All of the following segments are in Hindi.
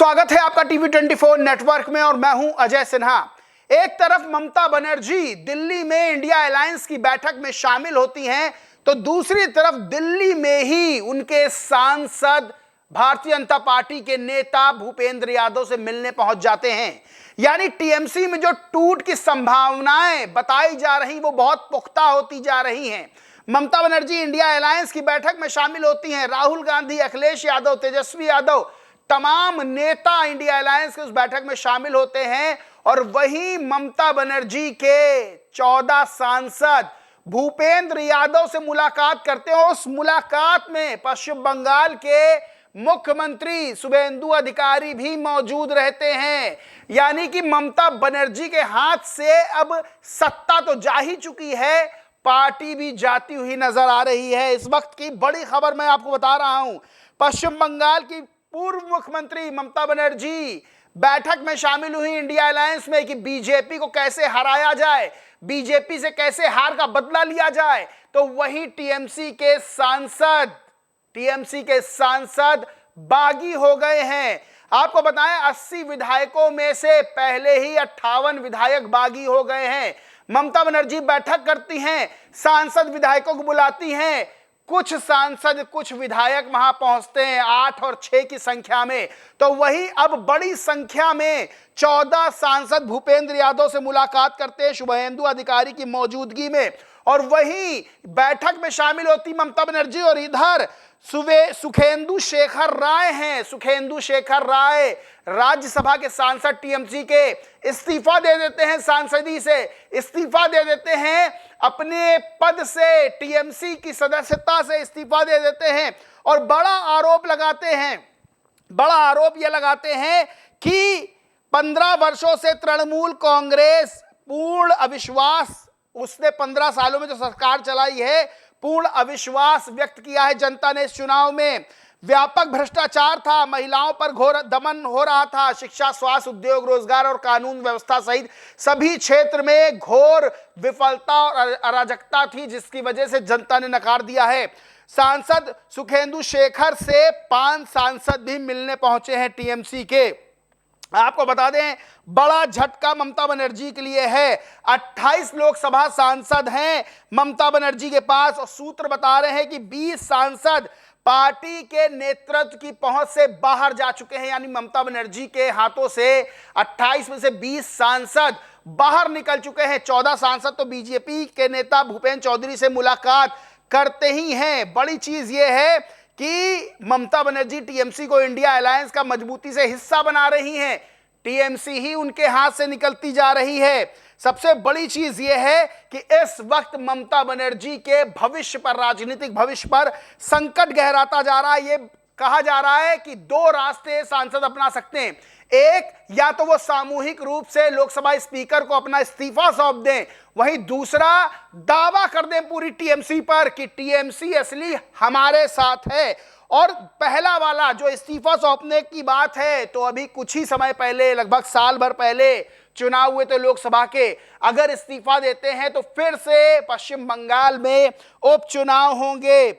स्वागत है आपका टीवी 24 नेटवर्क में और मैं हूं अजय सिन्हा। एक तरफ ममता बनर्जी दिल्ली में इंडिया अलायंस की बैठक में शामिल होती हैं तो दूसरी तरफ दिल्ली में ही उनके सांसद भारतीय जनता पार्टी के नेता भूपेंद्र यादव से मिलने पहुंच जाते हैं। यानी टीएमसी में जो टूट की संभावनाएं बताई जा रही वो बहुत पुख्ता होती जा रही हैं। ममता बनर्जी इंडिया अलायंस की बैठक में शामिल होती हैं। राहुल गांधी, अखिलेश यादव, तेजस्वी यादव, तमाम नेता इंडिया अलायंस के उस बैठक में शामिल होते हैं और वहीं ममता बनर्जी के 14 सांसद भूपेंद्र यादव से मुलाकात करते हैं। उस मुलाकात में पश्चिम बंगाल के मुख्यमंत्री शुभेंदु अधिकारी भी मौजूद रहते हैं। यानी कि ममता बनर्जी के हाथ से अब सत्ता तो जा ही चुकी है, पार्टी भी जाती हुई नजर आ रही है। इस वक्त की बड़ी खबर मैं आपको बता रहा हूं। पश्चिम बंगाल की पूर्व मुख्यमंत्री ममता बनर्जी बैठक में शामिल हुई इंडिया अलायंस में कि बीजेपी को कैसे हराया जाए, बीजेपी से कैसे हार का बदला लिया जाए। तो वही टीएमसी के सांसद बागी हो गए हैं। आपको बताएं 80 विधायकों में से पहले ही 58 विधायक बागी हो गए हैं। ममता बनर्जी बैठक करती हैं, सांसद विधायकों को बुलाती हैं, कुछ सांसद कुछ विधायक वहां पहुंचते हैं 8 और 6 की संख्या में। तो वही अब बड़ी संख्या में 14 सांसद भूपेंद्र यादव से मुलाकात करते हैं शुभेंदु अधिकारी की मौजूदगी में और वही बैठक में शामिल होती ममता बनर्जी। और इधर सुखेंदु शेखर राय हैं। सुखेंदु शेखर राय राज्यसभा के सांसद टीएमसी के इस्तीफा दे देते हैं, सांसदी से इस्तीफा दे देते हैं, अपने पद से टीएमसी की सदस्यता से इस्तीफा दे देते हैं और बड़ा आरोप यह लगाते हैं कि 15 वर्षों से तृणमूल कांग्रेस पूर्ण अविश्वास, उसने 15 सालों में जो सरकार चलाई है पूर्ण अविश्वास व्यक्त किया है जनता ने। इस चुनाव में व्यापक भ्रष्टाचार था, महिलाओं पर घोर दमन हो रहा था, शिक्षा, स्वास्थ्य, उद्योग, रोजगार और कानून व्यवस्था सहित सभी क्षेत्र में घोर विफलता और अराजकता थी, जिसकी वजह से जनता ने नकार दिया है। सांसद सुखेंदु शेखर से 5 सांसद भी मिलने पहुंचे हैं टीएमसी के। आपको बता दें बड़ा झटका ममता बनर्जी के लिए है। 28 लोकसभा सांसद हैं ममता बनर्जी के पास और सूत्र बता रहे हैं कि 20 सांसद पार्टी के नेतृत्व की पहुंच से बाहर जा चुके हैं। यानी ममता बनर्जी के हाथों से 28 में से 20 सांसद बाहर निकल चुके हैं। 14 सांसद तो बीजेपी के नेता भूपेंद्र चौधरी से मुलाकात करते ही हैं। बड़ी चीज यह है कि ममता बनर्जी टीएमसी को इंडिया अलायंस का मजबूती से हिस्सा बना रही हैं, टीएमसी ही उनके हाथ से निकलती जा रही है। सबसे बड़ी चीज यह है कि इस वक्त ममता बनर्जी के भविष्य पर, राजनीतिक भविष्य पर संकट गहराता जा रहा है। यह कहा जा रहा है कि 2 रास्ते सांसद अपना सकते हैं। एक, या तो वो सामूहिक रूप से लोकसभा स्पीकर को अपना इस्तीफा सौंप दें, वहीं दूसरा दावा कर दें पूरी टीएमसी पर कि टीएमसी असली हमारे साथ है। और पहला वाला जो इस्तीफा सौंपने की बात है, तो अभी कुछ ही समय पहले, लगभग साल भर पहले चुनाव हुए थे लोकसभा के। अगर इस्तीफा देते हैं तो फिर से पश्चिम बंगाल में उपचुनाव होंगे।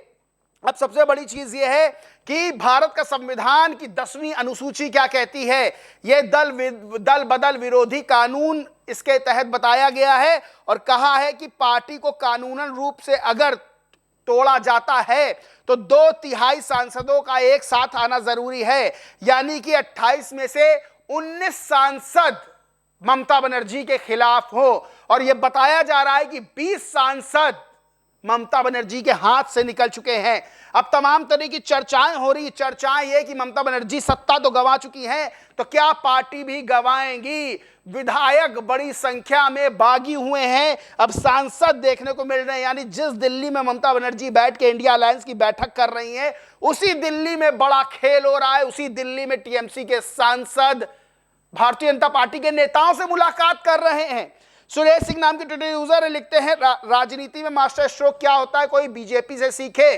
अब सबसे बड़ी चीज यह है कि भारत का संविधान की 10वीं अनुसूची क्या कहती है। यह दल बदल विरोधी कानून इसके तहत बताया गया है और कहा है कि पार्टी को कानूनन रूप से अगर तोड़ा जाता है तो 2/3 सांसदों का एक साथ आना जरूरी है। यानी कि 28 में से 19 सांसद ममता बनर्जी के खिलाफ हो और यह बताया जा रहा है कि 20 सांसद ममता बनर्जी के हाथ से निकल चुके हैं। अब तमाम तरह की चर्चाएं हो रही। चर्चाएं ये कि ममता बनर्जी सत्ता तो गंवा चुकी हैं, तो क्या पार्टी भी गंवाएंगी। विधायक बड़ी संख्या में बागी हुए हैं, अब सांसद देखने को मिल रहे हैं। यानी जिस दिल्ली में ममता बनर्जी बैठ के इंडिया अलायंस की बैठक कर रही हैं, उसी दिल्ली में बड़ा खेल हो रहा है। उसी दिल्ली में टीएमसी के सांसद भारतीय जनता पार्टी के नेताओं से मुलाकात कर रहे हैं। सुरेश सिंह नाम के ट्विटर यूजर लिखते हैं, राजनीति में मास्टर स्ट्रोक क्या होता है, कोई बीजेपी से सीखे।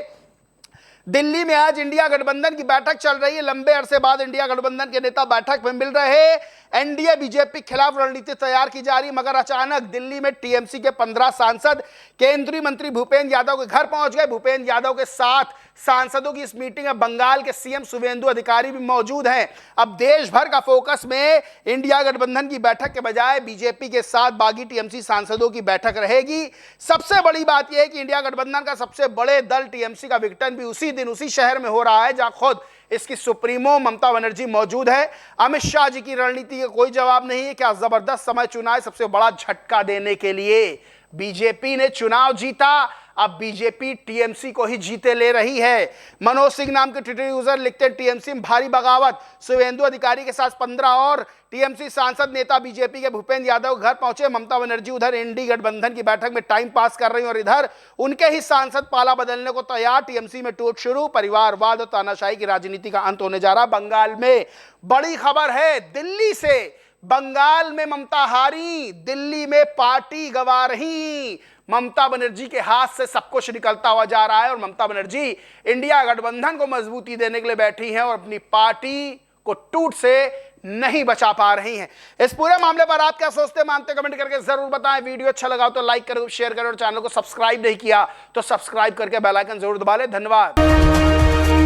दिल्ली में आज इंडिया गठबंधन की बैठक चल रही है। लंबे अरसे बाद इंडिया गठबंधन के नेता बैठक में मिल रहे हैं। एनडीए बीजेपी के खिलाफ रणनीति तैयार की जा रही, मगर अचानक दिल्ली में टीएमसी के 15 सांसद केंद्रीय मंत्री भूपेंद्र यादव के घर पहुंच गए। भूपेंद्र यादव के साथ सांसदों की इस मीटिंग में बंगाल के सीएम शुवेंदु अधिकारी भी मौजूद हैं। अब देश भर का फोकस में इंडिया गठबंधन की बैठक के बजाय बीजेपी के साथ बागी टीएमसी सांसदों की बैठक रहेगी। सबसे बड़ी बात यह है कि इंडिया गठबंधन का सबसे बड़े दल टीएमसी का विघटन भी उसी दिन उसी शहर में हो रहा है जहां खुद इसकी सुप्रीमो ममता बनर्जी मौजूद है। अमित शाह जी की रणनीति का कोई जवाब नहीं है। क्या जबरदस्त समय चुना है सबसे बड़ा झटका देने के लिए। बीजेपी ने चुनाव जीता, अब बीजेपी टीएमसी को ही जीते ले रही है। मनोज सिंह नाम के ट्विटर यूजर लिखते हैं टीएमसी में भारी बगावत, शुवेंदु अधिकारी के साथ 15 और टीएमसी सांसद नेता बीजेपी के भूपेंद्र यादव घर पहुंचे। ममता बनर्जी उधर इंडी गठबंधन की बैठक में टाइम पास कर रही और इधर उनके ही सांसद पाला बदलने को तैयार। टीएमसी में टूट शुरू, परिवारवाद और तानाशाही की राजनीति का अंत होने जा रहा। बंगाल में बड़ी खबर है, दिल्ली से बंगाल में ममता हारी, दिल्ली में पार्टी गंवा रही। ममता बनर्जी के हाथ से सब कुछ निकलता हुआ जा रहा है और ममता बनर्जी इंडिया गठबंधन को मजबूती देने के लिए बैठी हैं और अपनी पार्टी को टूट से नहीं बचा पा रही हैं। इस पूरे मामले पर आप क्या सोचते मानते कमेंट करके जरूर बताएं। वीडियो अच्छा लगा तो लाइक करो, शेयर करो और चैनल को सब्सक्राइब नहीं किया तो सब्सक्राइब करके बेल आइकन जरूर दबा लें। धन्यवाद।